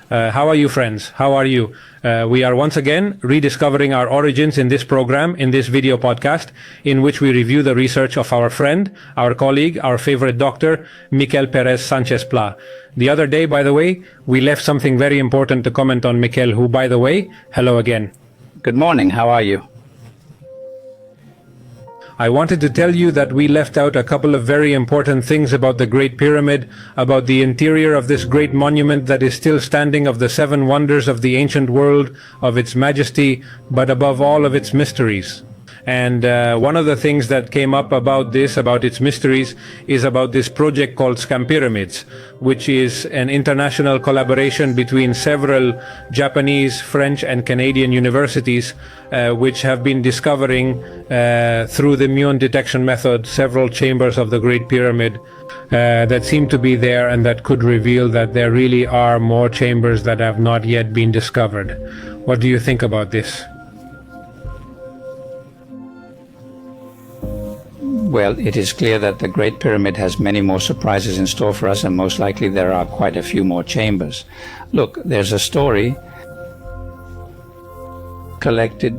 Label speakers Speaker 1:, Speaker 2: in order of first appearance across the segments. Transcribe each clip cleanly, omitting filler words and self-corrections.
Speaker 1: How are you, friends? How are you? We are once again rediscovering our origins in this program, in this video podcast, in which we review the research of our friend, our colleague, our favorite doctor, Miquel Pérez-Sánchez Pla. The other day, by the way, we left something very important to comment on Miquel, who, by the way, hello again.
Speaker 2: Good morning. How are you?
Speaker 1: I wanted to tell you that we left out a couple of very important things about the Great Pyramid, about the interior of this great monument that is still standing, of the seven wonders of the ancient world, of its majesty, but above all of its mysteries. And one of the things that came up about this, about its mysteries, is about this project called Scam Pyramids, which is an international collaboration between several Japanese, French and Canadian universities, which have been discovering through the muon detection method several chambers of the Great Pyramid that seem to be there, and that could reveal that there really are more chambers that have not yet been discovered. What do you think about this?
Speaker 2: Well, it is clear that the Great Pyramid has many more surprises in store for us, and most likely there are quite a few more chambers. Look, there's a story collected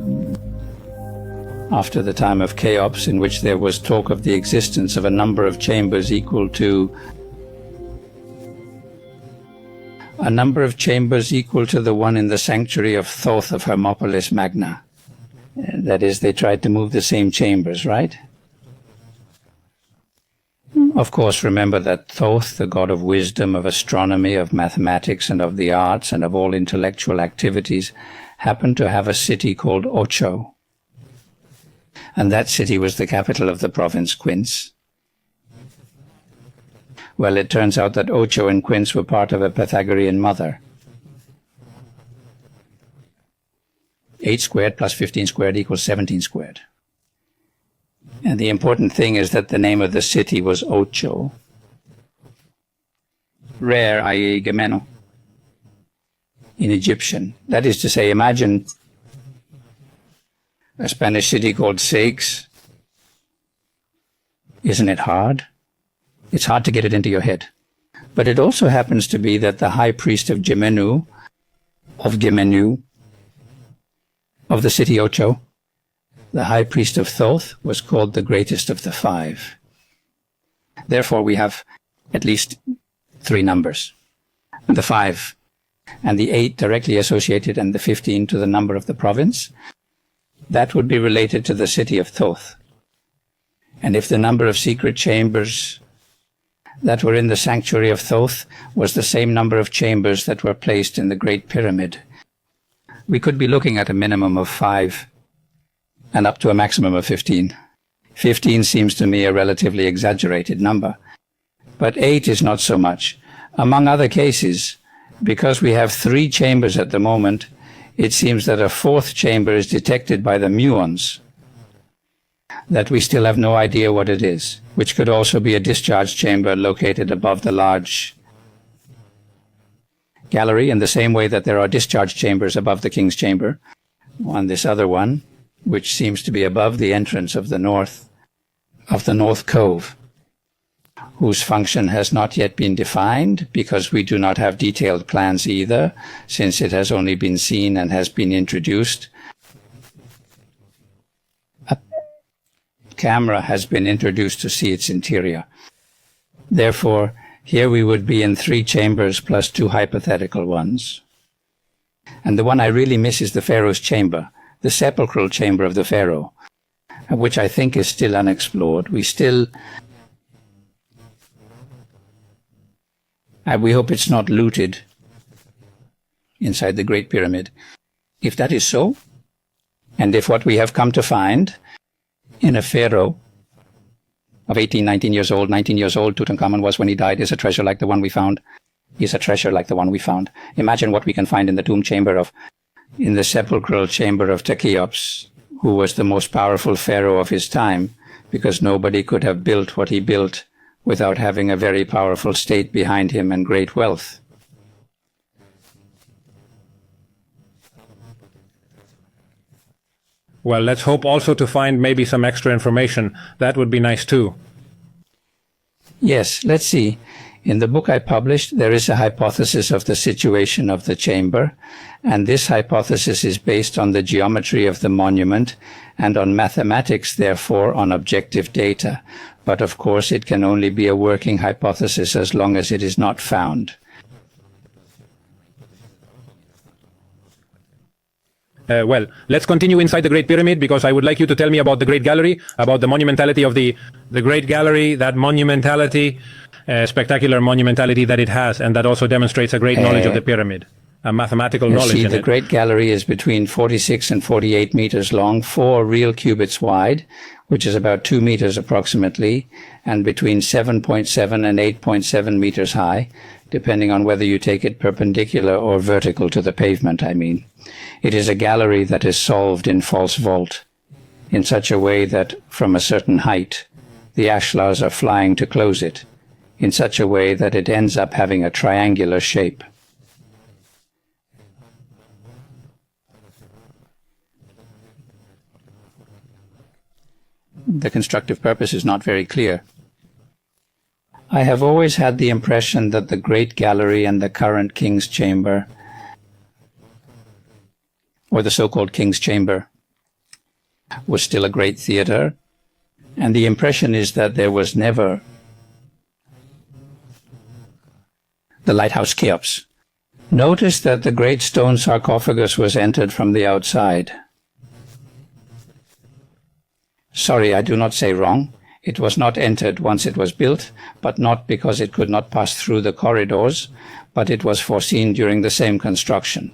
Speaker 2: after the time of Cheops in which there was talk of the existence of a number of chambers equal to the one in the sanctuary of Thoth of Hermopolis Magna. That is, they tried to move the same chambers, right? Of course, remember that Thoth, the god of wisdom, of astronomy, of mathematics, and of the arts, and of all intellectual activities, happened to have a city called Ocho. And that city was the capital of the province Quince. Well, it turns out that Ocho and Quince were part of a Pythagorean mother. 8 squared plus 15 squared equals 17 squared. And the important thing is that the name of the city was Ocho. Rare, i.e. Gemeno, in Egyptian. That is to say, imagine a Spanish city called Seix. Isn't it hard? It's hard to get it into your head. But it also happens to be that the high priest of Gemenu, of the city Ocho, the high priest of Thoth, was called the greatest of the five. Therefore, we have at least 3 numbers. The 5 and the 8 directly associated, and the 15 to the number of the province. That would be related to the city of Thoth. And if the number of secret chambers that were in the sanctuary of Thoth was the same number of chambers that were placed in the Great Pyramid, we could be looking at a minimum of 5 and up to a maximum of 15. 15 seems to me a relatively exaggerated number, but 8 is not so much. Among other cases, because we have 3 chambers at the moment, it seems that a 4th chamber is detected by the muons, that we still have no idea what it is, which could also be a discharge chamber located above the large gallery, in the same way that there are discharge chambers above the king's chamber. On this other one, which seems to be above the entrance of the north cove, whose function has not yet been defined, because we do not have detailed plans either, since it has only been seen and has been introduced. A camera has been introduced to see its interior. Therefore, here we would be in 3 chambers plus 2 hypothetical ones. And the one I really miss is the Pharaoh's chamber, the sepulchral chamber of the Pharaoh, which I think is still unexplored. We hope it's not looted inside the Great Pyramid. If that is so, and if what we have come to find in a pharaoh of 18, 19 years old, Tutankhamun was when he died, is a treasure like the one we found, imagine what we can find in the tomb chamber in the sepulchral chamber of Cheops, who was the most powerful pharaoh of his time, because nobody could have built what he built without having a very powerful state behind him and great wealth.
Speaker 1: Well, let's hope also to find maybe some extra information. That would be nice too.
Speaker 2: Yes, let's see. In the book I published, there is a hypothesis of the situation of the chamber, and this hypothesis is based on the geometry of the monument and on mathematics, therefore on objective data. But of course, it can only be a working hypothesis as long as it is not found.
Speaker 1: Well, let's continue inside the Great Pyramid, because I would like you to tell me about the Great Gallery, about the monumentality of the Great Gallery, that monumentality, spectacular monumentality that it has, and that also demonstrates a great knowledge of the pyramid, a mathematical knowledge in it.
Speaker 2: The Great Gallery is between 46 and 48 meters long, 4 real cubits wide, which is about 2 meters approximately, and between 7.7 and 8.7 meters high, depending on whether you take it perpendicular or vertical to the pavement, I mean. It is a gallery that is solved in false vault, in such a way that from a certain height, the ashlars are flying to close it, in such a way that it ends up having a triangular shape. The constructive purpose is not very clear. I have always had the impression that the Great Gallery and the current King's Chamber, or the so-called King's Chamber, was still a great theatre, and the impression is that there was never the lighthouse Cheops. Notice that the great stone sarcophagus was entered from the outside. Sorry, I do not say wrong. It was not entered once it was built, but not because it could not pass through the corridors, but it was foreseen during the same construction.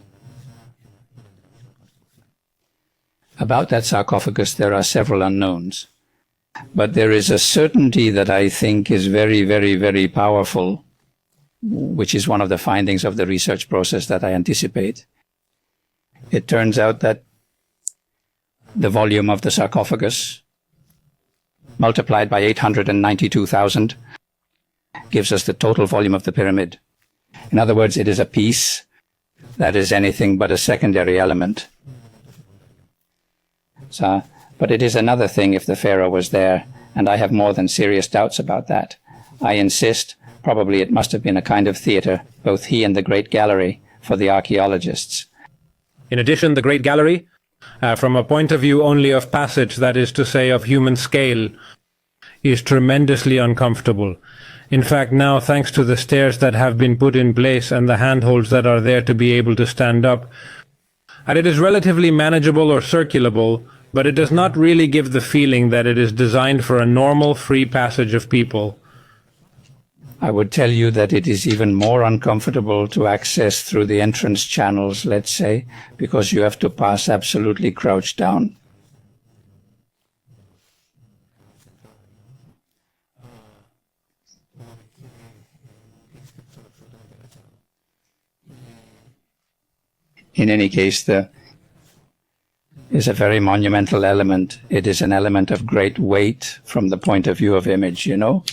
Speaker 2: About that sarcophagus there are several unknowns, but there is a certainty that I think is very, very, very powerful, which is one of the findings of the research process that I anticipate. It turns out that the volume of the sarcophagus multiplied by 892,000 gives us the total volume of the pyramid. In other words, it is a piece that is anything but a secondary element. But it is another thing if the pharaoh was there, and I have more than serious doubts about that. I insist, probably it must have been a kind of theatre, both he and the Great Gallery, for the archaeologists.
Speaker 1: In addition, the Great Gallery, from a point of view only of passage, that is to say of human scale, is tremendously uncomfortable. In fact, now, thanks to the stairs that have been put in place and the handholds that are there to be able to stand up, and it is relatively manageable or circulable, but it does not really give the feeling that it is designed for a normal, free passage of people.
Speaker 2: I would tell you that it is even more uncomfortable to access through the entrance channels, let's say, because you have to pass absolutely crouched down. In any case, there is a very monumental element. It is an element of great weight from the point of view of image, you know.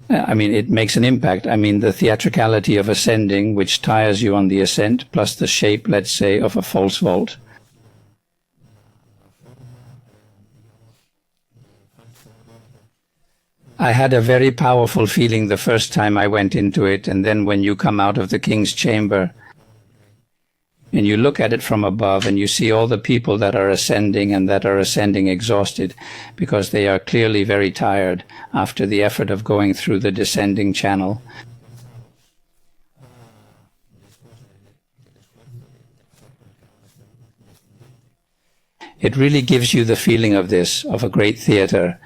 Speaker 2: I mean, it makes an impact. I mean, the theatricality of ascending, which tires you on the ascent, plus the shape, let's say, of a false vault. I had a very powerful feeling the first time I went into it, and then when you come out of the King's Chamber and you look at it from above and you see all the people that are ascending and that are ascending exhausted because they are clearly very tired after the effort of going through the descending channel. It really gives you the feeling of this, of a great theatre.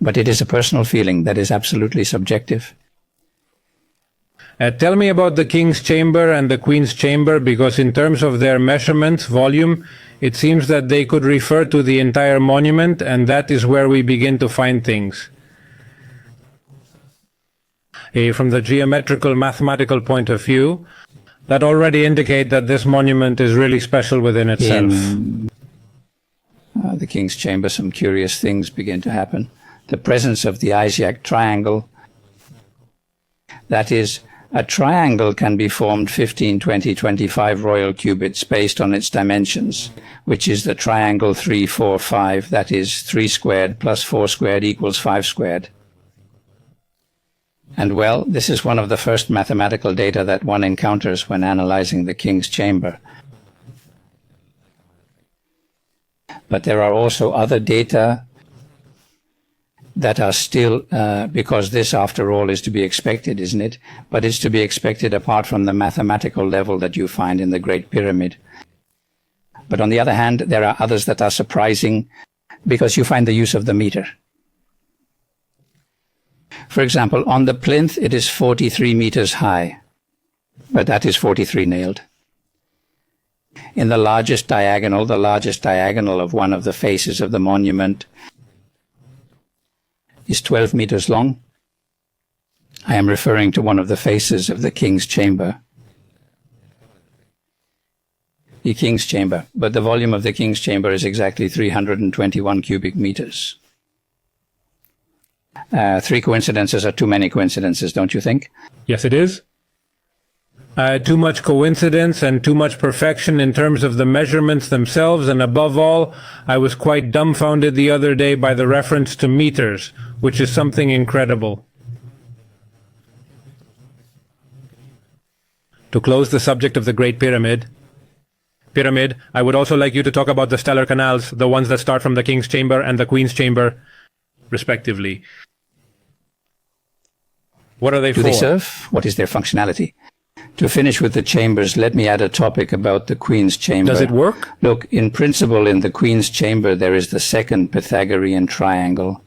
Speaker 2: But it is a personal feeling that is absolutely subjective.
Speaker 1: Tell me about the King's Chamber and the Queen's Chamber, because in terms of their measurements, volume, it seems that they could refer to the entire monument, and that is where we begin to find things. From the geometrical, mathematical point of view, that already indicate that this monument is really special within itself.
Speaker 2: In the King's Chamber, some curious things begin to happen. The presence of the Isaac triangle, that is, A triangle can be formed 15, 20, 25 royal cubits based on its dimensions, which is the triangle 3, 4, 5, that is 3 squared plus 4 squared equals 5 squared. And well, this is one of the first mathematical data that one encounters when analyzing the king's chamber. But there are also other data that are still, because this, after all, is to be expected, isn't it? But it's to be expected apart from the mathematical level that you find in the Great Pyramid. But on the other hand, there are others that are surprising because you find the use of the meter. For example, on the plinth, it is 43 meters high, but that is 43 nailed. In the largest diagonal of one of the faces of the monument is 12 meters long. I am referring to one of the faces of the king's chamber. The king's chamber, but the volume of the king's chamber is exactly 321 cubic meters. 3 coincidences are too many coincidences, don't you think?
Speaker 1: Yes, it is. Too much coincidence and too much perfection in terms of the measurements themselves, and above all, I was quite dumbfounded the other day by the reference to meters, which is something incredible. To close the subject of the Great Pyramid, I would also like you to talk about the stellar canals, the ones that start from the King's Chamber and the Queen's Chamber, respectively. What are they for?
Speaker 2: Do they serve? What is their functionality? To finish with the chambers, let me add a topic about the Queen's Chamber.
Speaker 1: Does it work?
Speaker 2: Look, in principle, in the Queen's Chamber, there is the second Pythagorean triangle.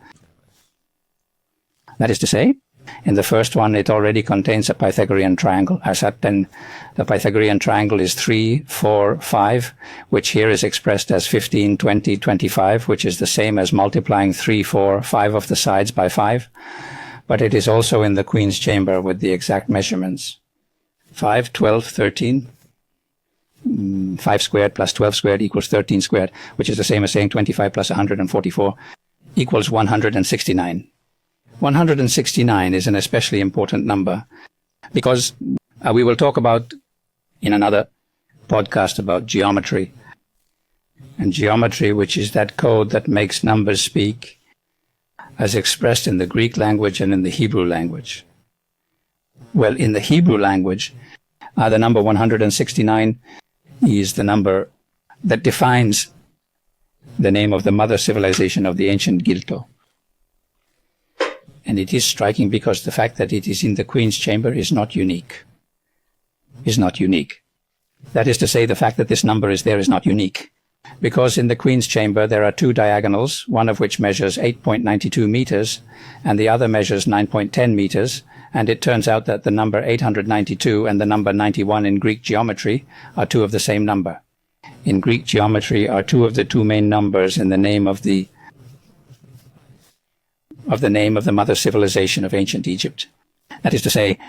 Speaker 2: That is to say, in the first one, it already contains a Pythagorean triangle. As at then, the Pythagorean triangle is 3, 4, 5, which here is expressed as 15, 20, 25, which is the same as multiplying 3, 4, 5 of the sides by 5. But it is also in the Queen's Chamber with the exact measurements. 5, 12, 13. 5 squared plus 12 squared equals 13 squared, which is the same as saying 25 plus 144 equals 169. 169 is an especially important number because we will talk about in another podcast about geometry. And geometry, which is that code that makes numbers speak, as expressed in the Greek language and in the Hebrew language. Well, in the Hebrew language, the number 169 is the number that defines the name of the mother civilization of the ancient Gilto. And it is striking because the fact that it is in the Queen's Chamber is not unique. That is to say, the fact that this number is there is not unique. Because in the Queen's Chamber there are 2 diagonals, one of which measures 8.92 meters and the other measures 9.10 meters, and it turns out that the number 892 and the number 91 in Greek geometry are 2 of the same number. In Greek geometry are 2 of the 2 main numbers in the name of the mother civilization of ancient Egypt. That is to say,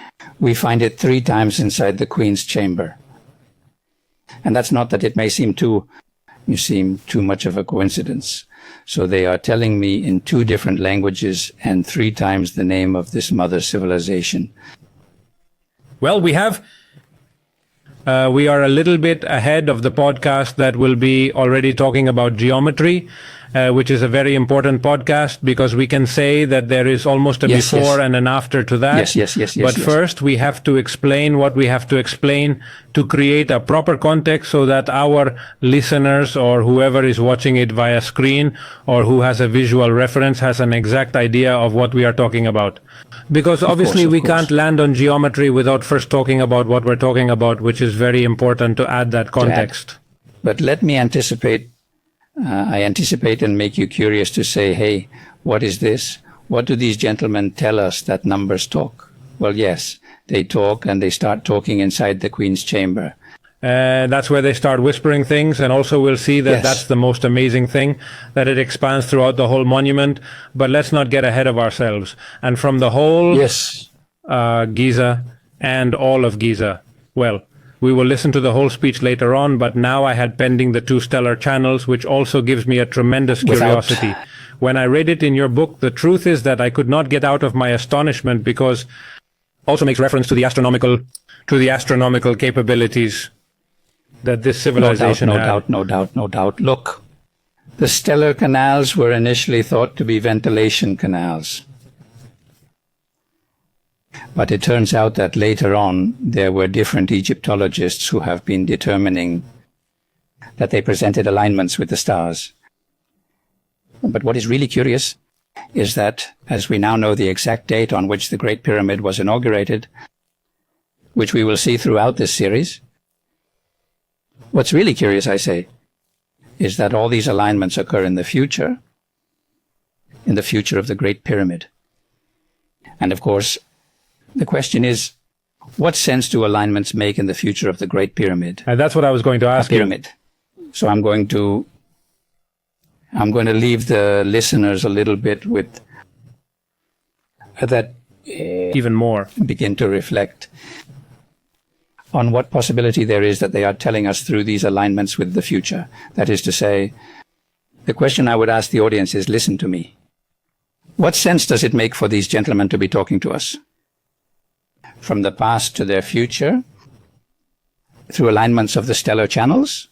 Speaker 2: we find it 3 times inside the Queen's Chamber. And that's not that it may seem too much of a coincidence. So they are telling me in 2 different languages and 3 times the name of this mother civilization.
Speaker 1: Well, we are a little bit ahead of the podcast that will be already talking about geometry, which is a very important podcast because we can say that there is almost a before and an after to that.
Speaker 2: Yes.
Speaker 1: But first, we have to explain what we have to explain to create a proper context so that our listeners or whoever is watching it via screen or who has a visual reference has an exact idea of what we are talking about. Because obviously we can't land on geometry without first talking about what we're talking about, which is very important to add that context.
Speaker 2: But let me anticipate. I anticipate and make you curious to say, hey, what is this? What do these gentlemen tell us that numbers talk? Well, yes, they talk and they start talking inside the Queen's Chamber.
Speaker 1: That's where they start whispering things, and also we'll see that that's the most amazing thing, that it expands throughout the whole monument. But let's not get ahead of ourselves. And from the whole Giza and all of Giza, well, we will listen to the whole speech later on, but now I had pending the 2 stellar channels, which also gives me a tremendous curiosity. When I read it in your book, the truth is that I could not get out of my astonishment because also makes reference to the astronomical capabilities that this civilization had.
Speaker 2: No doubt. Look, the stellar canals were initially thought to be ventilation canals. But it turns out that later on there were different Egyptologists who have been determining that they presented alignments with the stars. But what is really curious is that, as we now know the exact date on which the Great Pyramid was inaugurated, which we will see throughout this series, what's really curious, I say, is that all these alignments occur in the future of the Great Pyramid. And of course, the question is, what sense do alignments make in the future of the Great Pyramid?
Speaker 1: And that's what I was going to ask you.
Speaker 2: So I'm going to leave the listeners a little bit with that,
Speaker 1: even more.
Speaker 2: Begin to reflect on what possibility there is that they are telling us through these alignments with the future. That is to say, the question I would ask the audience is, listen to me. What sense does it make for these gentlemen to be talking to us? From the past to their future, through alignments of the stellar channels?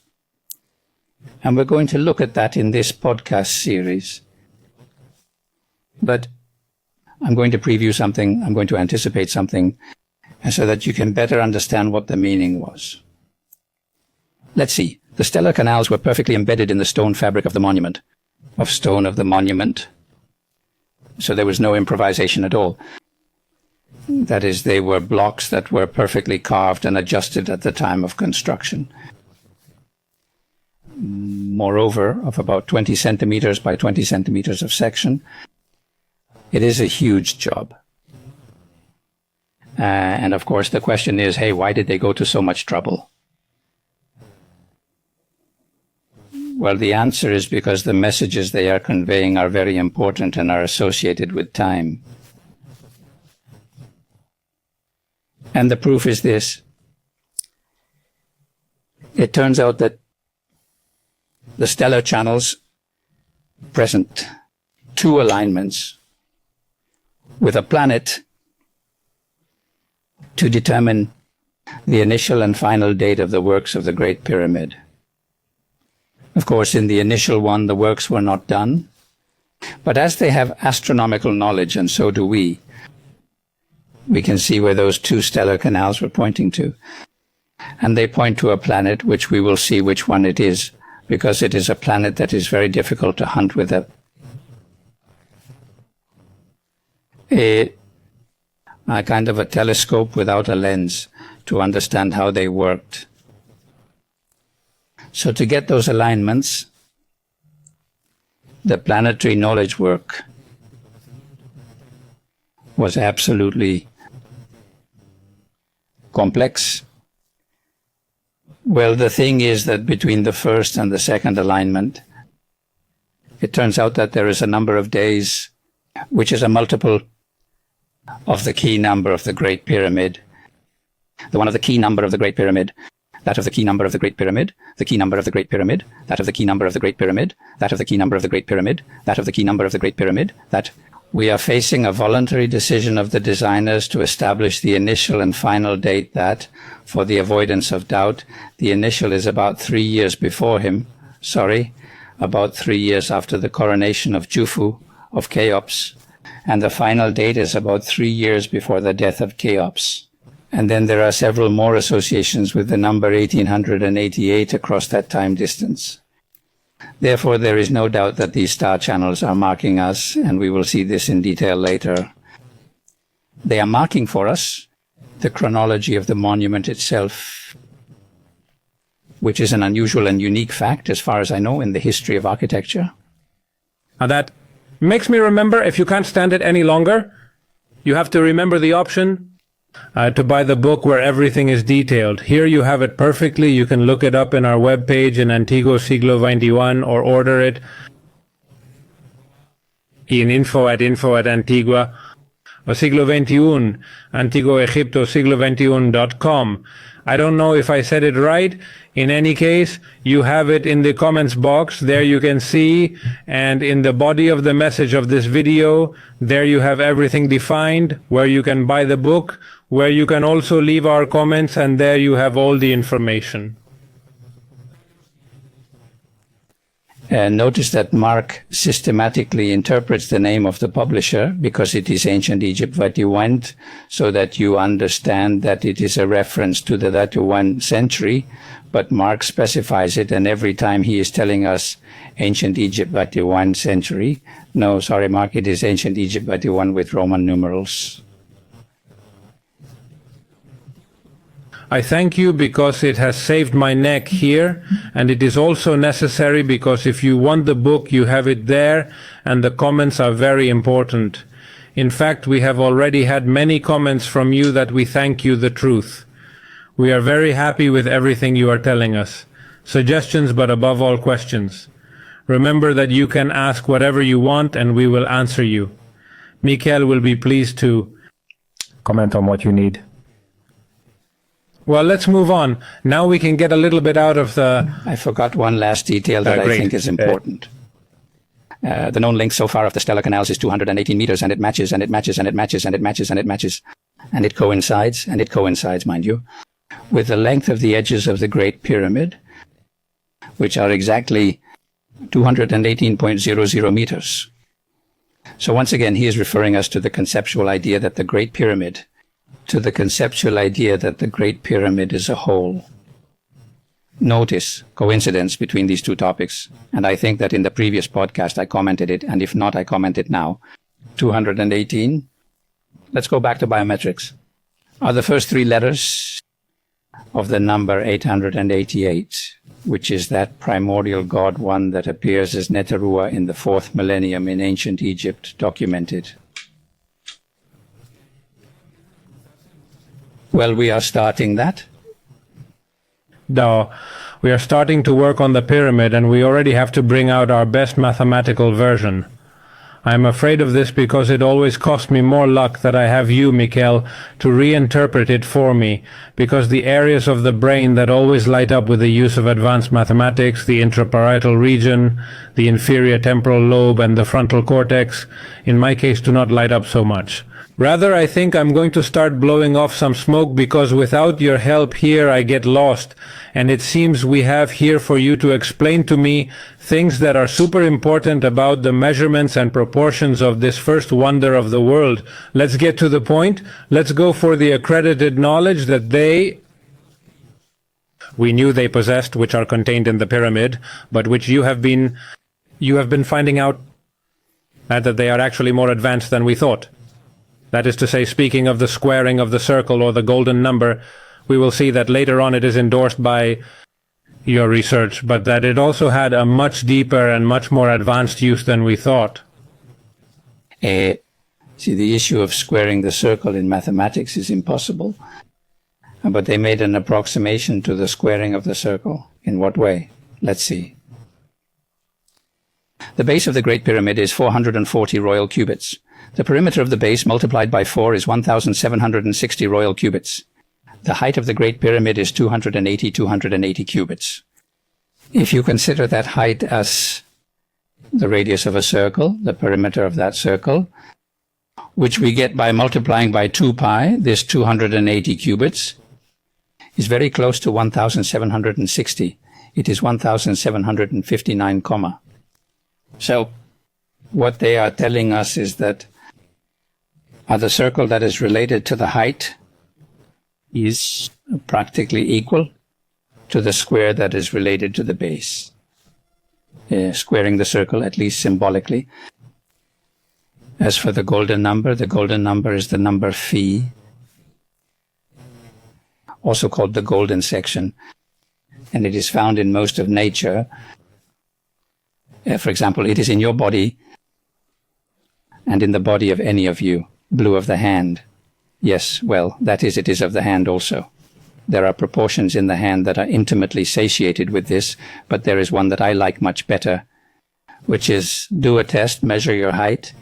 Speaker 2: And we're going to look at that in this podcast series. But I'm going to preview something, I'm going to anticipate something, so that you can better understand what the meaning was. Let's see. The stellar canals were perfectly embedded in the stone fabric of the monument. So there was no improvisation at all. That is, they were blocks that were perfectly carved and adjusted at the time of construction. Moreover, of about 20 centimeters by 20 centimeters of section, it is a huge job. And of course, the question is, hey, why did they go to so much trouble? Well, the answer is because the messages they are conveying are very important and are associated with time. And the proof is this. It turns out that the stellar channels present two alignments with a planet to determine the initial and final date of the works of the Great Pyramid. Of course, in the initial one, the works were not done. But as they have astronomical knowledge, and so do we can see where those two stellar canals were pointing to. And they point to a planet which we will see which one it is, because it is a planet that is very difficult to hunt with a kind of a telescope without a lens to understand how they worked. So to get those alignments, the planetary knowledge work was absolutely complex. Well, the thing is that between the first and the second alignment, it turns out that there is a number of days which is a multiple of the key number of the Great Pyramid. The one of the key number of the Great Pyramid, that of the key number of the Great Pyramid, the key number of the Great Pyramid, that of the key number of the Great Pyramid, that of the key number of the Great Pyramid, that of the key number of the Great Pyramid, that we are facing a voluntary decision of the designers to establish the initial and final date that, for the avoidance of doubt, the initial is about 3 years before him, about 3 years after the coronation of Khufu, of Cheops, and the final date is about 3 years before the death of Cheops. And then there are several more associations with the number 1888 across that time distance. Therefore, there is no doubt that these star channels are marking us, and we will see this in detail later. They are marking for us the chronology of the monument itself, which is an unusual and unique fact, as far as I know, in the history of architecture.
Speaker 1: Now that makes me remember, if you can't stand it any longer, you have to remember the option to buy the book where everything is detailed. Here you have it perfectly. You can look it up in our webpage in Antiguo Siglo XXI or order it in info@antigua o Siglo XXI, Antiguo Egipto Siglo XXI.com. I don't know if I said it right. In any case, you have it in the comments box. There you can see, and in the body of the message of this video, there you have everything defined, where you can buy the book, where you can also leave our comments, and there you have all the information.
Speaker 2: Notice that Marc systematically interprets the name of the publisher because it is Ancient Egypt Vatiwant, so that you understand that it is a reference to the Vatiwant century, but Marc specifies it, and every time he is telling us Ancient Egypt Vatiwant century, no, sorry Marc, it is Ancient Egypt Vatiwant with Roman numerals.
Speaker 1: I thank you because it has saved my neck here, and it is also necessary because if you want the book, you have it there, and the comments are very important. In fact, we have already had many comments from you that we thank you the truth. We are very happy with everything you are telling us. Suggestions, but above all, questions. Remember that you can ask whatever you want, and we will answer you. Miquel will be pleased to
Speaker 3: comment on what you need.
Speaker 1: Well, let's move on. Now we can get a little bit out of the...
Speaker 2: I forgot one last detail that I think is important. The known length so far of the stellar canals is 218 meters, and it matches, and it matches, and it matches, and it matches, and it matches. And it coincides, mind you, with the length of the edges of the Great Pyramid, which are exactly 218.00 meters. So once again, he is referring us to the conceptual idea that the Great Pyramid is a whole. Notice coincidence between these two topics, and I think that in the previous podcast I commented it, and if not, I comment it now. 218. Let's go back to biometrics. Are the first three letters of the number 888, which is that primordial god one that appears as Neterua in the 4th millennium in ancient Egypt, documented. Well, we are starting that.
Speaker 1: No, we are starting to work on the pyramid, and we already have to bring out our best mathematical version. I am afraid of this because it always costs me more luck that I have you, Miquel, to reinterpret it for me, because the areas of the brain that always light up with the use of advanced mathematics, the intraparietal region, the inferior temporal lobe, and the frontal cortex, in my case do not light up so much. Rather, I think I'm going to start blowing off some smoke, because without your help here I get lost, and it seems we have here for you to explain to me things that are super important about the measurements and proportions of this first wonder of the world. Let's get to the point. Let's go for the accredited knowledge that we knew they possessed, which are contained in the pyramid, but which you have been finding out that they are actually more advanced than we thought. That is to say, speaking of the squaring of the circle or the golden number, we will see that later on it is endorsed by your research, but that it also had a much deeper and much more advanced use than we thought.
Speaker 2: See, the issue of squaring the circle in mathematics is impossible, but they made an approximation to the squaring of the circle. In what way? Let's see. The base of the Great Pyramid is 440 royal cubits. The perimeter of the base multiplied by 4 is 1,760 royal cubits. The height of the Great Pyramid is 280 cubits. If you consider that height as the radius of a circle, the perimeter of that circle, which we get by multiplying by 2 pi, this 280 cubits, is very close to 1,760. It is 1,759, comma. So what they are telling us is that the circle that is related to the height is practically equal to the square that is related to the base. Squaring the circle, at least symbolically. As for the golden number is the number phi, also called the golden section, and it is found in most of nature. For example, it is in your body and in the body of any of you. Blue of the hand. Yes, well, that is, it is of the hand also. There are proportions in the hand that are intimately satiated with this, but there is one that I like much better, which is do a test, measure your height.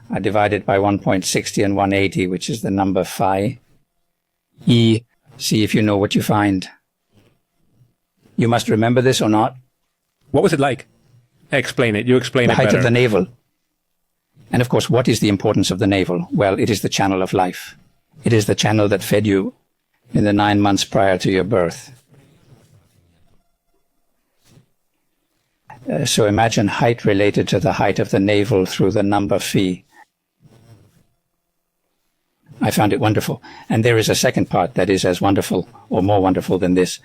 Speaker 2: I divide it by 1.60 and 180, which is the number phi. See if you know what you find. You must remember this or not.
Speaker 1: What was it like? Explain it. You explain it better.
Speaker 2: The height of the navel. And of course, what is the importance of the navel? Well, it is the channel of life. It is the channel that fed you in the 9 months prior to your birth. So imagine height related to the height of the navel through the number phi. I found it wonderful. And there is a second part that is as wonderful or more wonderful than this.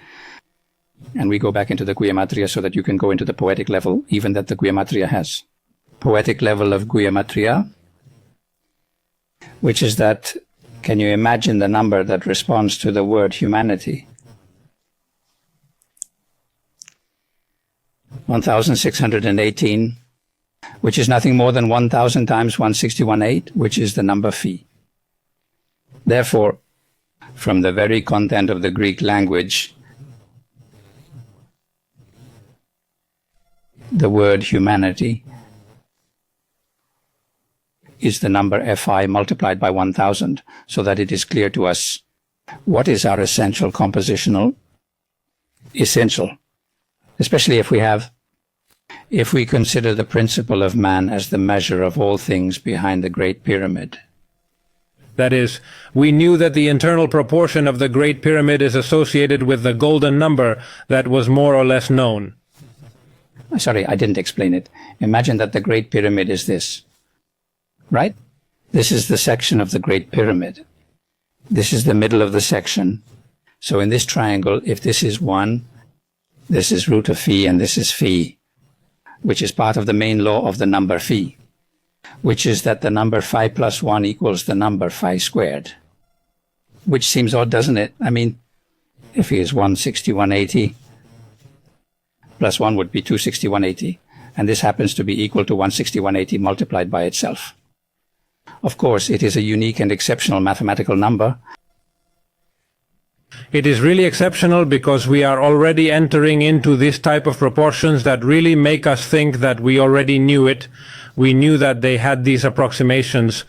Speaker 2: And we go back into the Gematria so that you can go into the poetic level, even that the Gematria has. Poetic level of Gematria, which is that, can you imagine the number that responds to the word humanity? 1618, which is nothing more than 1000 times 161.8, which is the number phi. Therefore, from the very content of the Greek language, the word humanity is the number Fi multiplied by 1000, so that it is clear to us what is our essential compositional essential, especially if we consider the principle of man as the measure of all things behind the Great Pyramid.
Speaker 1: That is, we knew that the internal proportion of the Great Pyramid is associated with the golden number that was more or less known.
Speaker 2: Sorry, I didn't explain it. Imagine that the Great Pyramid is this, right? This is the section of the Great Pyramid. This is the middle of the section. So in this triangle, if this is 1, this is root of phi, and this is phi, which is part of the main law of the number phi, which is that the number phi plus 1 equals the number phi squared. Which seems odd, doesn't it? I mean, if phi is 161.80, plus 1 would be 261.80, and this happens to be equal to 161.80 multiplied by itself. Of course, it is a unique and exceptional mathematical number.
Speaker 1: It is really exceptional because we are already entering into this type of proportions that really make us think that we already knew it. We knew that they had these approximations,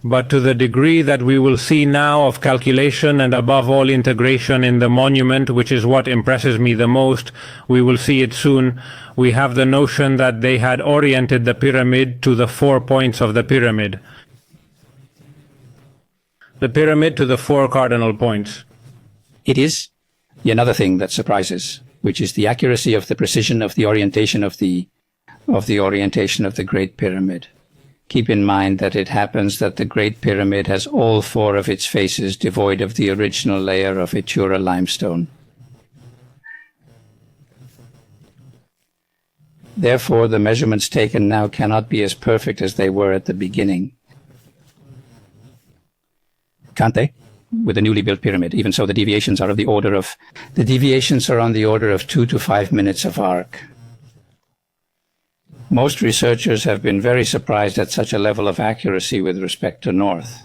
Speaker 1: but to the degree that we will see now of calculation and above all integration in the monument, which is what impresses me the most, we will see it soon, we have the notion that they had oriented the pyramid to the 4 points of the pyramid. The pyramid to the 4 cardinal points.
Speaker 2: It is another thing that surprises, which is the accuracy of the precision of the orientation of the orientation of the Great Pyramid. Keep in mind that it happens that the Great Pyramid has all 4 of its faces devoid of the original layer of Itura limestone. Therefore, the measurements taken now cannot be as perfect as they were at the beginning. Can't they? With a newly built pyramid. Even so, the deviations are on the order of 2 to 5 minutes of arc. Most researchers have been very surprised at such a level of accuracy with respect to north.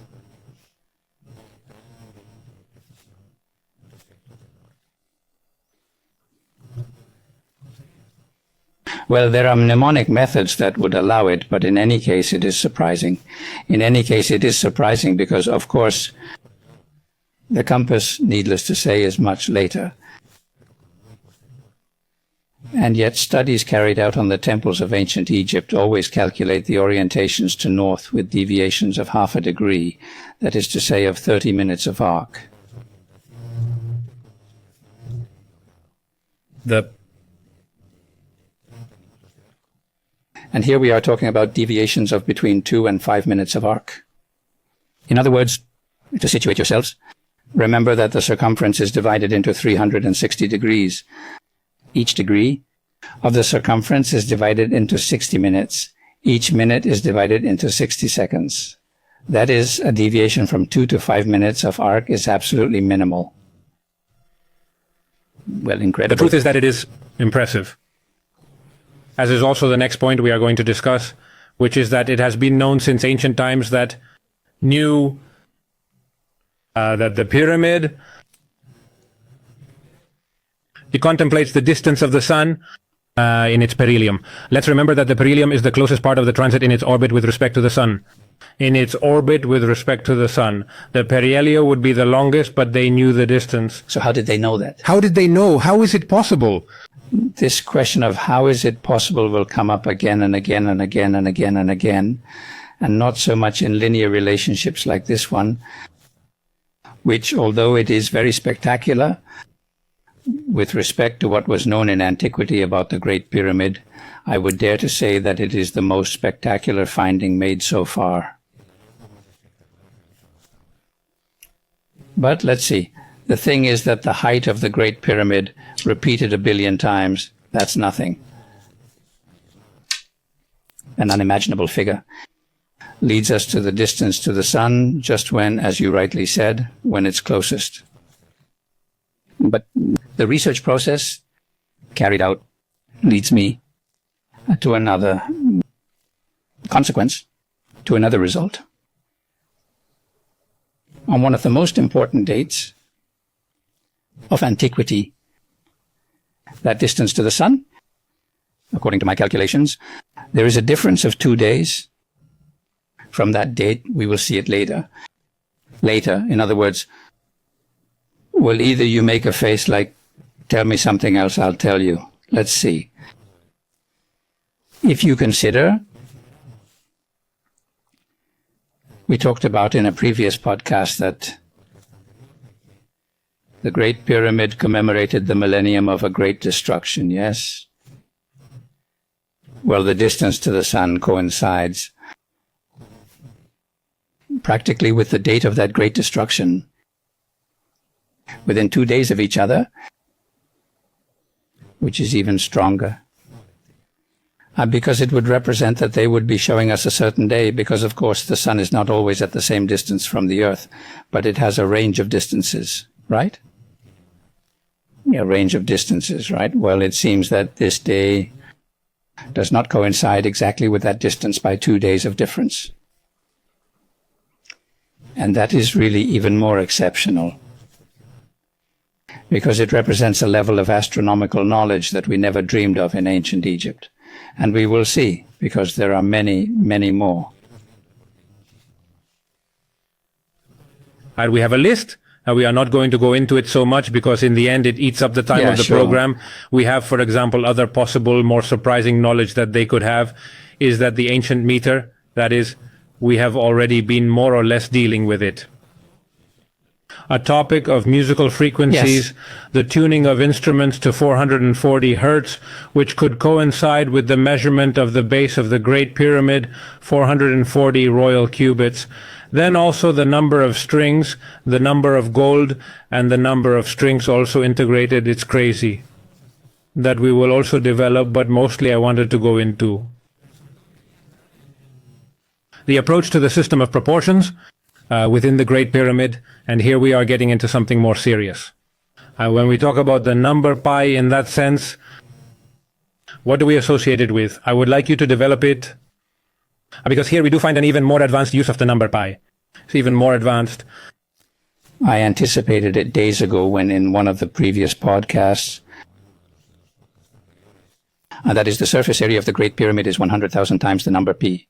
Speaker 2: Well, there are mnemonic methods that would allow it, but in any case it is surprising. In any case it is surprising because, of course, the compass, needless to say, is much later. And yet studies carried out on the temples of ancient Egypt always calculate the orientations to north with deviations of half a degree, that is to say of 30 minutes of arc. And here we are talking about deviations of between 2 and 5 minutes of arc. In other words, to situate yourselves, remember that the circumference is divided into 360 degrees. Each degree of the circumference is divided into 60 minutes. Each minute is divided into 60 seconds. That is, a deviation from 2 to 5 minutes of arc is absolutely minimal. Well, incredible.
Speaker 1: The truth is that it is impressive. As is also the next point we are going to discuss, which is that it has been known since ancient times that that the pyramid, it contemplates the distance of the sun in its perihelion. Let's remember that the perihelion is the closest part of the transit in its orbit with respect to the sun. In its orbit with respect to the sun. The perihelio would be the longest, but they knew the distance.
Speaker 2: So how did they know that?
Speaker 1: How did they know? How is it possible?
Speaker 2: This question of how is it possible will come up again and again and again and again and again. and not so much in linear relationships like this one, which, although it is very spectacular with respect to what was known in antiquity about the Great Pyramid, I would dare to say that it is the most spectacular finding made so far. But let's see. The thing is that the height of the Great Pyramid, repeated 1 billion times, that's nothing. An unimaginable figure. Leads us to the distance to the sun, just when, as you rightly said, when it's closest. But the research process carried out leads me to another consequence, to another result. On one of the most important dates of antiquity, that distance to the sun, according to my calculations, there is a difference of 2 days. From that date, we will see it later. Later, in other words, well, either you make a face like, tell me something else, I'll tell you. Let's see. If you consider, we talked about in a previous podcast that the Great Pyramid commemorated the millennium of a great destruction, yes? Well, the distance to the sun coincides practically with the date of that great destruction, within 2 days of each other, which is even stronger. Because it would represent that they would be showing us a certain day, because of course the sun is not always at the same distance from the earth, but it has a range of distances, right? A range of distances, right? Well, it seems that this day does not coincide exactly with that distance by 2 days of difference. And that is really even more exceptional, because it represents a level of astronomical knowledge that we never dreamed of in ancient Egypt. And we will see, because there are many, many more.
Speaker 1: And we have a list. We are not going to go into it so much because in the end it eats up the time of the program. We have, for example, other possible more surprising knowledge that they could have is that the ancient meter, that is, we have already been more or less dealing with it. A topic of musical frequencies, the tuning of instruments to 440 hertz, which could coincide with the measurement of the base of the Great Pyramid, 440 royal cubits. Then also the number of strings, the number of gold, and the number of strings also integrated. It's crazy. That we will also develop, but mostly I wanted to go into. The approach to the system of proportions within the Great Pyramid, and here we are getting into something more serious. When we talk about the number pi in that sense, what do we associate it with? I would like you to develop it, because here we do find an even more advanced use of the number pi. It's even more advanced.
Speaker 2: I anticipated it days ago when in one of the previous podcasts, that is, the surface area of the Great Pyramid is 100,000 times the number pi.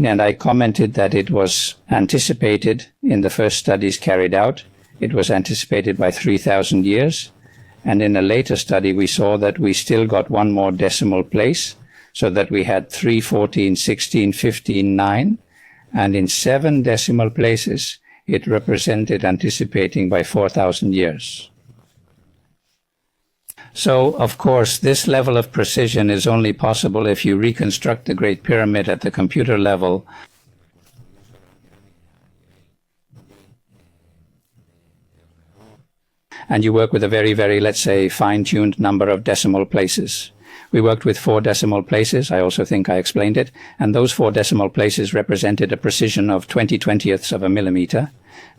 Speaker 2: And I commented that it was anticipated in the first studies carried out. It was anticipated by 3,000 years. And in a later study, we saw that we still got one more decimal place, so that we had 3, 14, 16, 15, 9. And in 7 decimal places, it represented anticipating by 4,000 years. So, of course, this level of precision is only possible if you reconstruct the Great Pyramid at the computer level. And you work with a very, very, let's say, fine-tuned number of decimal places. We worked with 4 decimal places. I also think I explained it. And those 4 decimal places represented a precision of 20/20ths of a millimeter,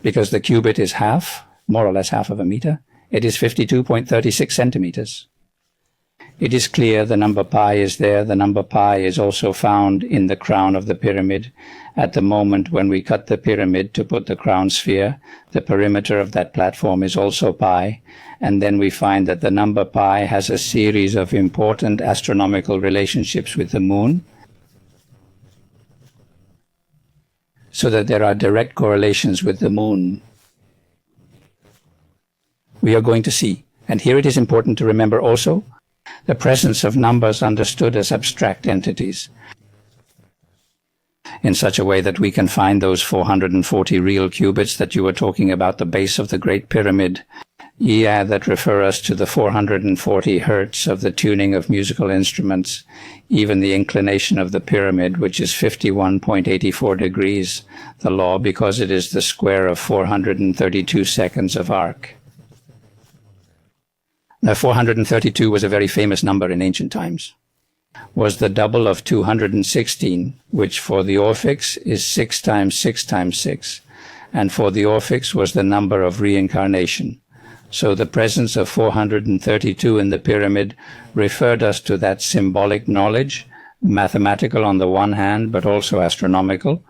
Speaker 2: because the cubit is half, more or less half of a meter. It is 52.36 centimeters. It is clear the number pi is there. The number pi is also found in the crown of the pyramid. At the moment when we cut the pyramid to put the crown sphere, the perimeter of that platform is also pi. And then we find that the number pi has a series of important astronomical relationships with the moon, so that there are direct correlations with the moon. We are going to see. And here it is important to remember also the presence of numbers understood as abstract entities. in such a way that we can find those 440 real cubits that you were talking about, the base of the Great Pyramid, that refer us to the 440 hertz of the tuning of musical instruments, even the inclination of the pyramid, which is 51.84 degrees, the law, because it is the square of 432 seconds of arc. Now, 432 was a very famous number in ancient times, was the double of 216, which for the Orphics is 6 times 6 times 6, and for the Orphics was the number of reincarnation. So the presence of 432 in the pyramid referred us to that symbolic knowledge, mathematical on the one hand, but also astronomical.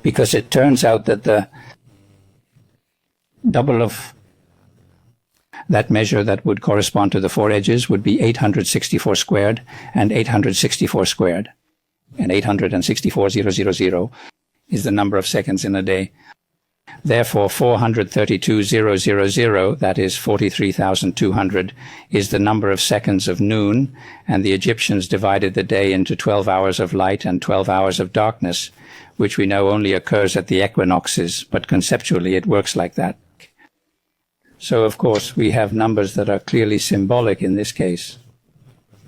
Speaker 2: Because it turns out that the double of that measure that would correspond to the 4 edges would be 864 squared and 864 squared. And 864,000 is the number of seconds in a day. Therefore, 432,000, that is 43,200, is the number of seconds of noon, and the Egyptians divided the day into 12 hours of light and 12 hours of darkness, which we know only occurs at the equinoxes, but conceptually it works like that. So, of course, we have numbers that are clearly symbolic in this case.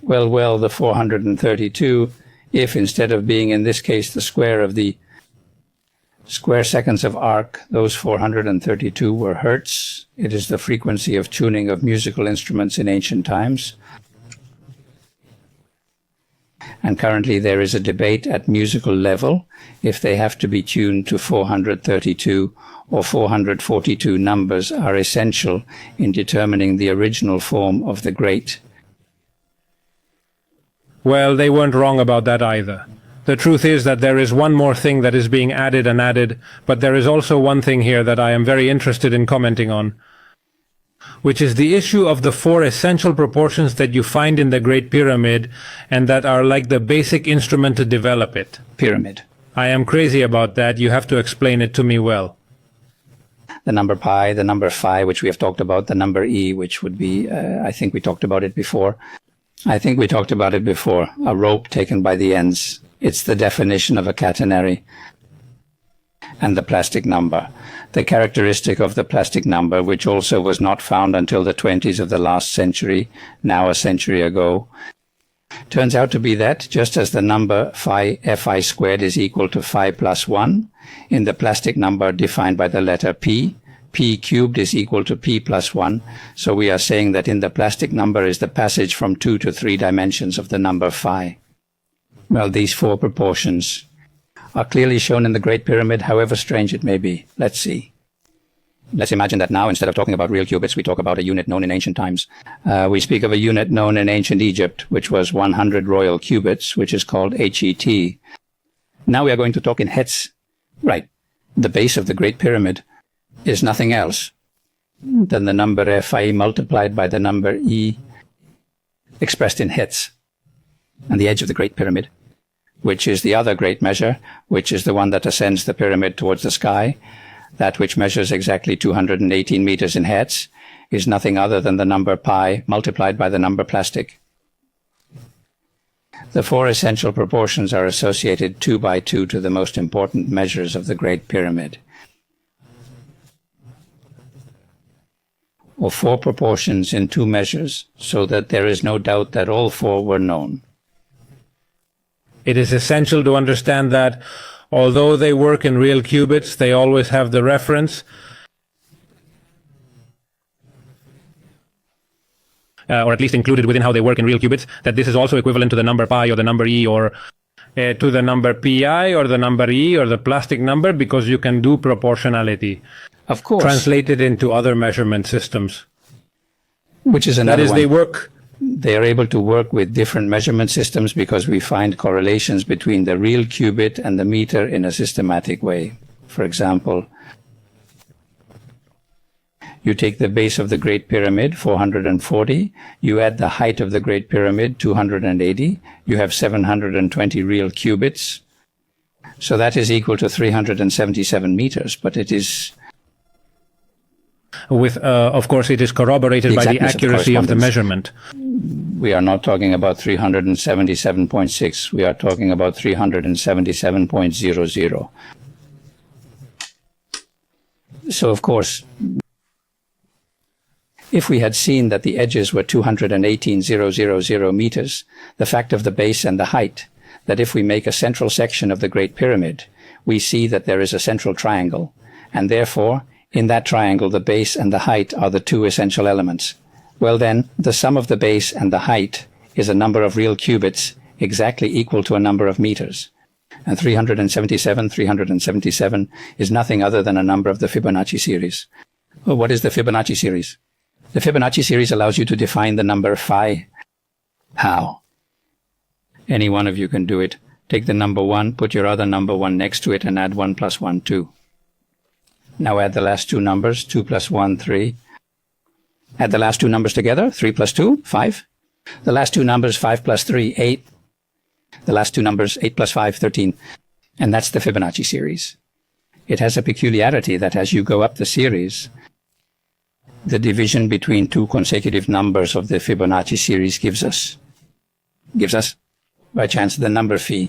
Speaker 2: Well, the 432, if instead of being in this case the square of the square seconds of arc, those 432 were hertz. It is the frequency of tuning of musical instruments in ancient times. And currently there is a debate at musical level if they have to be tuned to 432 or 442 numbers are essential in determining the original form of the great.
Speaker 1: Well, they weren't wrong about that either. The truth is that there is one more thing that is being added and added, but there is also one thing here that I am very interested in commenting on, which is the issue of the 4 essential proportions that you find in the Great Pyramid and that are like the basic instrument to develop it.
Speaker 2: Pyramid.
Speaker 1: I am crazy about that. You have to explain it to me well.
Speaker 2: The number pi, the number phi, which we have talked about, the number e, which would be, I think we talked about it before. A rope taken by the ends. It's the definition of a catenary. And the plastic number. The characteristic of the plastic number, which also was not found until the 20s of the last century, now a century ago, turns out to be that, just as the number phi squared is equal to phi plus 1, in the plastic number defined by the letter p, p cubed is equal to p plus 1. So we are saying that in the plastic number is the passage from 2 to 3 dimensions of the number phi. Well, these 4 proportions are clearly shown in the Great Pyramid, however strange it may be. Let's see. Let's imagine that now, instead of talking about real cubits, we talk about a unit known in ancient times. We speak of a unit known in ancient Egypt, which was 100 royal cubits, which is called HET. Now we are going to talk in hets. Right. The base of the Great Pyramid is nothing else than the number Phi multiplied by the number E expressed in hets. And the edge of the Great Pyramid, which is the other great measure, which is the one that ascends the pyramid towards the sky, that which measures exactly 218 meters in hets, is nothing other than the number pi multiplied by the number plastic. The 4 essential proportions are associated 2 by 2 to the most important measures of the Great Pyramid. Or 4 proportions in 2 measures, so that there is no doubt that all 4 were known.
Speaker 1: It is essential to understand that, although they work in real cubits, they always have the reference, or at least included within how they work in real qubits, that this is also equivalent to the number pi or the number e, or to the number pi or the number e or the plastic number, because you can do proportionality.
Speaker 2: Of course.
Speaker 1: Translated into other measurement systems.
Speaker 2: Which is another one.
Speaker 1: That is,
Speaker 2: they are able to work with different measurement systems because we find correlations between the real qubit and the meter in a systematic way. For example, you take the base of the Great Pyramid, 440, you add the height of the Great Pyramid, 280, you have 720 real qubits. So that is equal to 377 meters, but it is...
Speaker 1: Of course, it is corroborated by the accuracy of the measurement.
Speaker 2: we are not talking about 377.6. We are talking about 377.00. So, of course, if we had seen that the edges were 218,000 meters, the fact of the base and the height, that if we make a central section of the Great Pyramid, we see that there is a central triangle, and therefore, in that triangle, the base and the height are the two essential elements. Well then, the sum of the base and the height is a number of real cubits exactly equal to a number of meters. And 377 is nothing other than a number of the Fibonacci series. Well, what is the Fibonacci series? The Fibonacci series allows you to define the number phi. How? Any one of you can do it. Take the number 1, put your other number 1 next to it, and add 1 plus 1, 2. Now add the last two numbers, 2 plus 1, 3. Add the last two numbers together, 3 plus 2, 5. The last two numbers, 5 plus 3, 8. The last two numbers, 8 plus 5, 13. And that's the Fibonacci series. It has a peculiarity that as you go up the series, the division between two consecutive numbers of the Fibonacci series gives us, by chance, the number phi.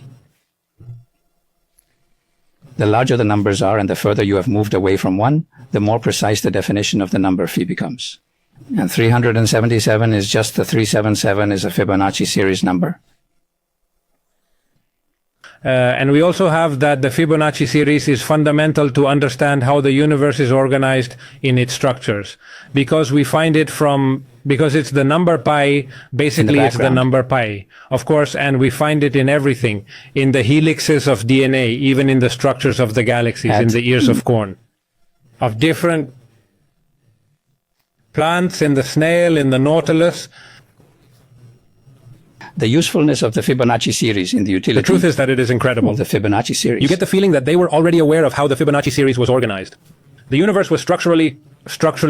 Speaker 2: The larger the numbers are and the further you have moved away from 1, the more precise the definition of the number phi becomes. And 377 is just the 377 is a Fibonacci series number.
Speaker 1: And we also have that the Fibonacci series is fundamental to understand how the universe is organized in its structures. Because we find it because it's the number pi, basically it's the number pi, of course, and we find it in everything, in the helixes of DNA, even in the structures of the galaxies, in the ears of corn, of different plants, in the snail, in the nautilus.
Speaker 2: The usefulness of the Fibonacci series in the utility.
Speaker 1: The truth is that it is incredible.
Speaker 2: The Fibonacci series.
Speaker 1: You get the feeling that they were already aware of how the Fibonacci series was organized. The universe was structurally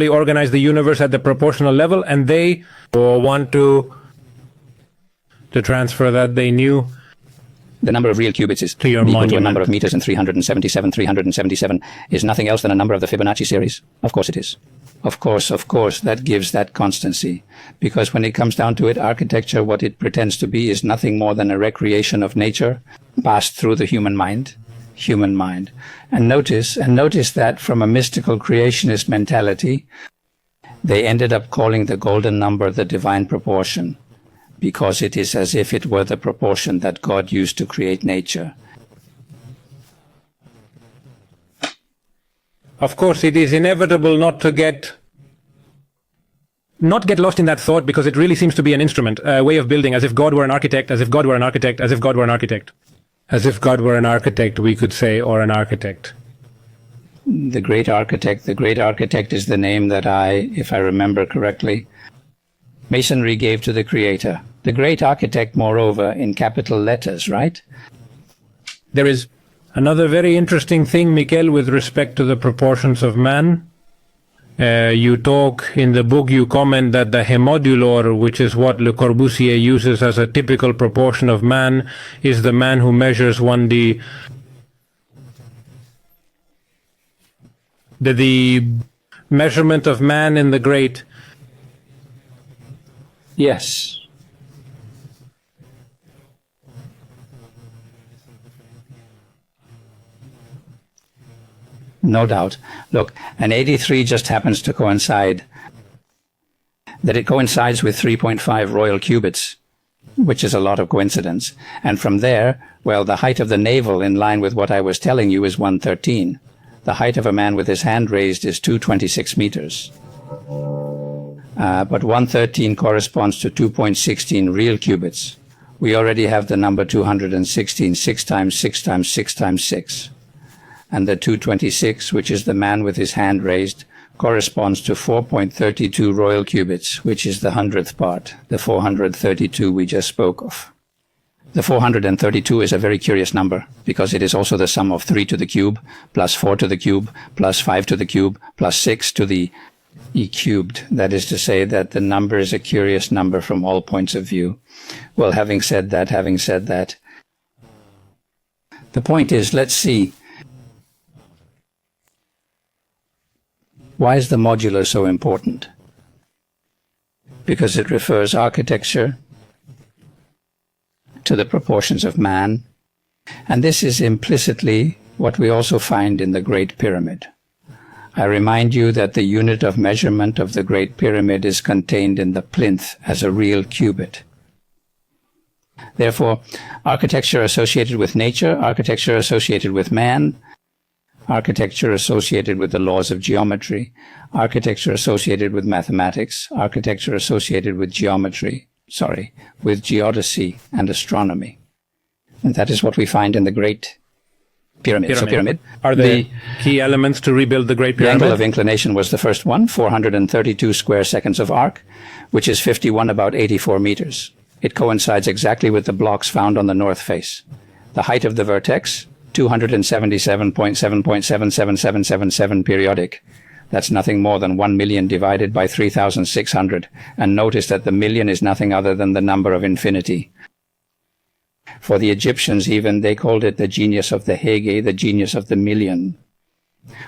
Speaker 1: organized, the universe at the proportional level, and they want to transfer that they knew.
Speaker 2: The number of real qubits is equal to a number of meters, and 377 is nothing else than a number of the Fibonacci series. Of course it is. Of course, that gives that constancy. Because when it comes down to it, architecture, what it pretends to be is nothing more than a recreation of nature passed through the human mind. And notice that from a mystical creationist mentality, they ended up calling the golden number the divine proportion, because it is as if it were the proportion that God used to create nature.
Speaker 1: Of course, it is inevitable not get lost in that thought, because it really seems to be an instrument, a way of building, as if God were an architect, as if God were an architect, as if God were an architect. As if God were an architect, we could say, or an architect.
Speaker 2: The great architect is the name that if I remember correctly, Masonry gave to the Creator. The great architect, moreover, in capital letters, right?
Speaker 1: There is another very interesting thing, Miquel, with respect to the proportions of man. You talk in the book, you comment that the hemodulor, which is what Le Corbusier uses as a typical proportion of man, is the man who measures the measurement of man in the great.
Speaker 2: Yes. No doubt. Look, an 83 just happens to coincide. That it coincides with 3.5 royal cubits, which is a lot of coincidence. And from there, well, the height of the navel, in line with what I was telling you, is 113. The height of a man with his hand raised is 226 meters. But 113 corresponds to 2.16 real cubits. We already have the number 216, 6 times 6 times 6 times 6. And the 226, which is the man with his hand raised, corresponds to 4.32 royal cubits, which is the 100th part, the 432 we just spoke of. The 432 is a very curious number, because it is also the sum of 3 to the cube, plus 4 to the cube, plus 5 to the cube, plus 6 to the e cubed. That is to say that the number is a curious number from all points of view. Well, having said that, the point is, let's see. Why is the modular so important? because it refers architecture to the proportions of man, and this is implicitly what we also find in the Great Pyramid. I remind you that the unit of measurement of the Great Pyramid is contained in the plinth as a real cubit. Therefore, architecture associated with nature, architecture associated with man, architecture associated with the laws of geometry, architecture associated with mathematics, architecture associated with with geodesy and astronomy. And that is what we find in the Great Pyramid. So pyramid.
Speaker 1: Are the key elements to rebuild the Great
Speaker 2: The
Speaker 1: Pyramid?
Speaker 2: angle of inclination was the first one, 432 square seconds of arc, which is 51 about 84 meters. It coincides exactly with the blocks found on the north face. The height of the vertex, 277.7.777777 periodic. That's nothing more than 1 million divided by 3,600. And notice that the million is nothing other than the number of infinity. For the Egyptians even, they called it the genius of the hege, the genius of the million.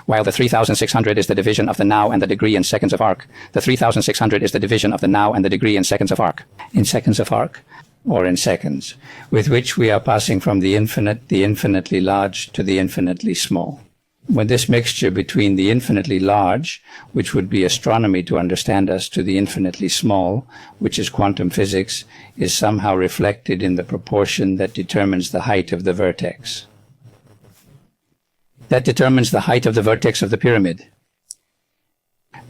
Speaker 2: While the 3,600 is the division of the now and the degree in seconds of arc, the 3,600 is the division of the now and the degree in seconds of arc. In seconds of arc, or in seconds, with which we are passing from the infinite, the infinitely large, to the infinitely small. When this mixture between the infinitely large, which would be astronomy to understand us, to the infinitely small, which is quantum physics, is somehow reflected in the proportion that determines the height of the vertex. That determines the height of the vertex of the pyramid.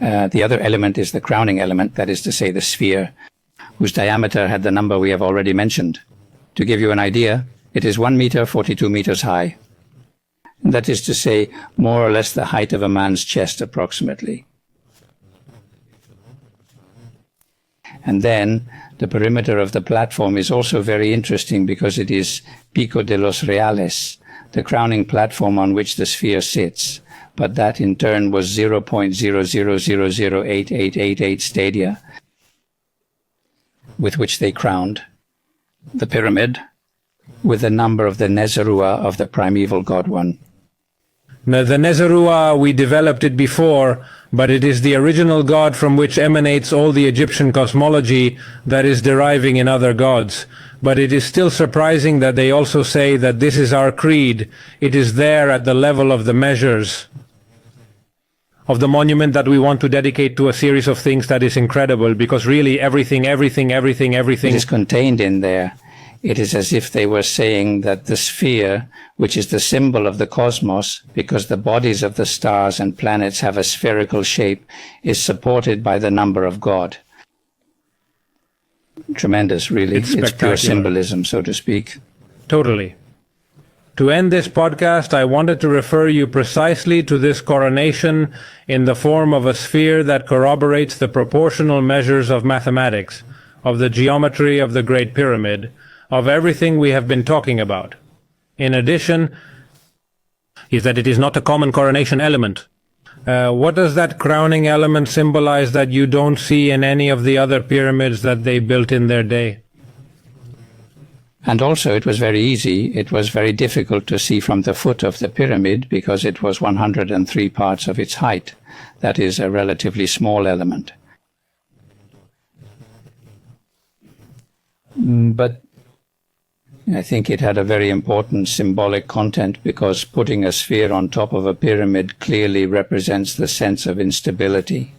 Speaker 2: The other element is the crowning element, that is to say the sphere, whose diameter had the number we have already mentioned. To give you an idea, it is 1 meter 42 meters high. That is to say, more or less the height of a man's chest approximately. And then the perimeter of the platform is also very interesting because it is Pico de los Reales, the crowning platform on which the sphere sits. But that in turn was 0.00008888 stadia, with which they crowned the pyramid with the number of the Nezerua of the primeval God One.
Speaker 1: Now, the Nezerua, we developed it before, but it is the original God from which emanates all the Egyptian cosmology that is deriving in other gods. But it is still surprising that they also say that this is our creed. It is there at the level of the measures of the monument that we want to dedicate to a series of things that is incredible, because really everything
Speaker 2: It is contained in there. It is as if they were saying that the sphere, which is the symbol of the cosmos, because the bodies of the stars and planets have a spherical shape, is supported by the number of God. Tremendous, really. It's pure symbolism, so to speak.
Speaker 1: Totally. To end this podcast, I wanted to refer you precisely to this coronation in the form of a sphere that corroborates the proportional measures of mathematics, of the geometry of the Great Pyramid, of everything we have been talking about. In addition, is that it is not a common coronation element. What does that crowning element symbolize that you don't see in any of the other pyramids that they built in their day?
Speaker 2: And also it was very easy. It was very difficult to see from the foot of the pyramid because it was 103 parts of its height. That is a relatively small element. But I think it had a very important symbolic content because putting a sphere on top of a pyramid clearly represents the sense of instability.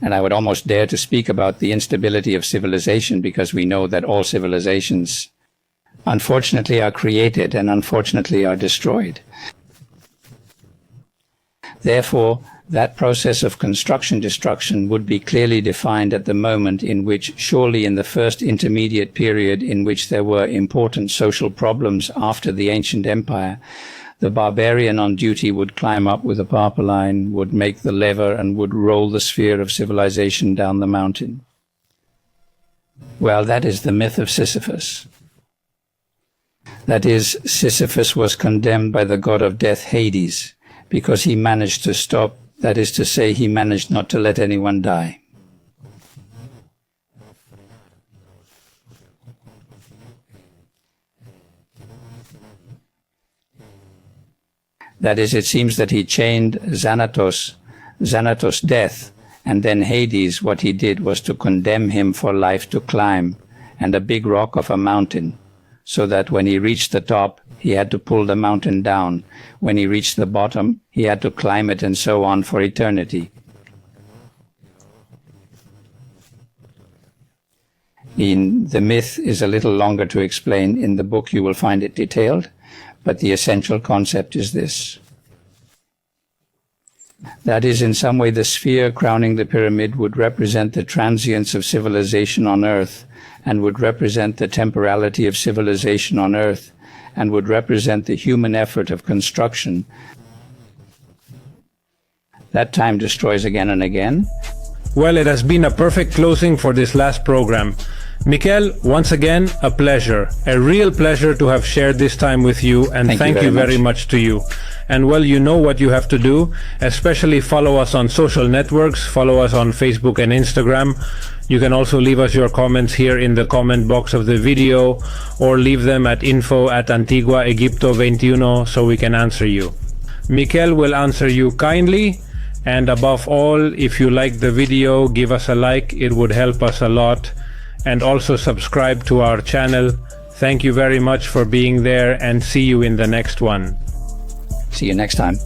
Speaker 2: And I would almost dare to speak about the instability of civilization because we know that all civilizations, unfortunately, are created and unfortunately are destroyed. Therefore, that process of construction-destruction would be clearly defined at the moment in which, surely in the first intermediate period in which there were important social problems after the ancient empire, the barbarian on duty would climb up with a parpaline, would make the lever, and would roll the sphere of civilization down the mountain. Well, that is the myth of Sisyphus. That is, Sisyphus was condemned by the god of death, Hades, because he managed to stop, that is to say, he managed not to let anyone die. That is, it seems that he chained Xanatos, Xanatos' death, and then Hades, what he did was to condemn him for life to climb, and a big rock of a mountain, so that when he reached the top, he had to pull the mountain down. When he reached the bottom, he had to climb it, and so on for eternity. The myth is a little longer to explain. In the book you will find it detailed, but the essential concept is this. That is, in some way, the sphere crowning the pyramid would represent the transience of civilization on Earth, and would represent the temporality of civilization on Earth, and would represent the human effort of construction. That time destroys again and again.
Speaker 1: Well, it has been a perfect closing for this last program. Miquel, once again, a pleasure. A real pleasure to have shared this time with you, and thank you very much to you. And well, you know what you have to do, especially follow us on social networks, follow us on Facebook and Instagram. You can also leave us your comments here in the comment box of the video, or leave them at info@antiguaegipto21 so we can answer you. Miquel will answer you kindly, and above all, if you like the video, give us a like, it would help us a lot. And also subscribe to our channel. Thank you very much for being there, and see you in the next one.
Speaker 2: See you next time.